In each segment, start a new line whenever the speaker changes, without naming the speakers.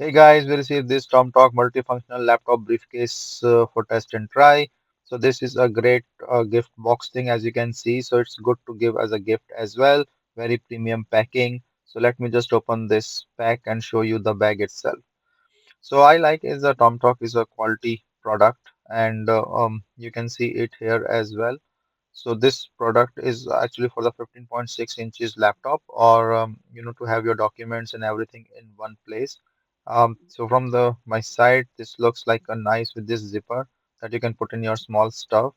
Hey guys, we received this tomtoc multifunctional laptop briefcase for test and try. So this is a great gift box thing as you can see. So it's good to give as a gift as well. Very premium packing. So let me just open this pack and show you the bag itself. So I like is the tomtoc is a quality product and you can see it here as well. So this product is actually for the 15.6 inches laptop or to have your documents and everything in one place. So from the my side, this looks like a nice with this zipper that you can put in your small stuff.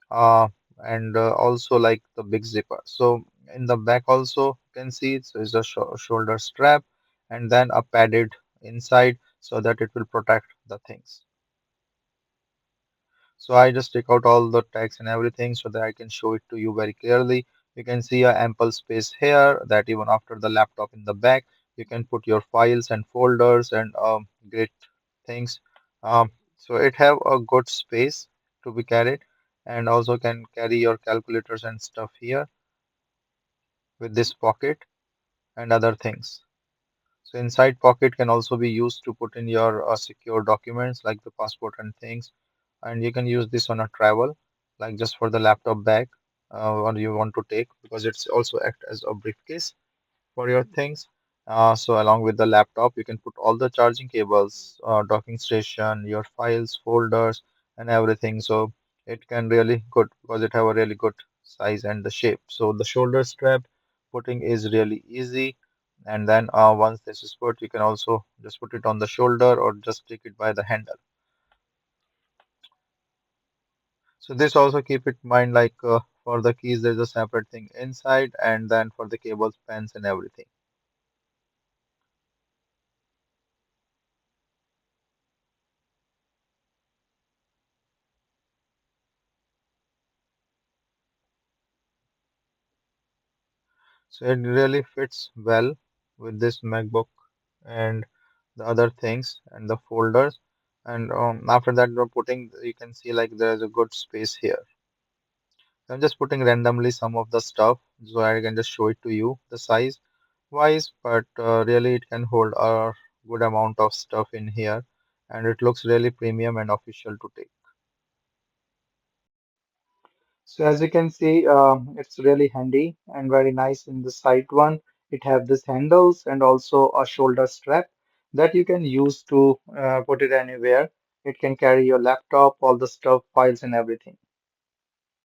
Uh, and also like the big zipper. So in the back also you can see it's a shoulder strap and then a padded inside so that it will protect the things. So I just take out all the text and everything so that I can show it to you very clearly. You can see a ample space here that even after the laptop in the back, you can put your files and folders and great things. So it have a good space to be carried and also can carry your calculators and stuff here with this pocket and other things. So inside pocket can also be used to put in your secure documents like the passport and things. And you can use this on a travel, like just for the laptop bag, or you want to take because it's also act as a briefcase for your things. So along with the laptop, you can put all the charging cables, docking station, your files, folders, and everything. So it can really good because it have a really good size and the shape. So the shoulder strap putting is really easy. And then once this is put, you can also just put it on the shoulder or just take it by the handle. So this also keep it in mind like for the keys, there's a separate thing inside, and then for the cables, pens, and everything. So it really fits well with this MacBook and the other things and the folders. And after that, we're putting, you can see like there's a good space here. So I'm just putting randomly some of the stuff so I can just show it to you the size wise, but really it can hold a good amount of stuff in here, and it looks really premium and official to take. So as you can see, it's really handy and very nice in the side one. It have this handles and also a shoulder strap that you can use to put it anywhere. It can carry your laptop, all the stuff, files and everything.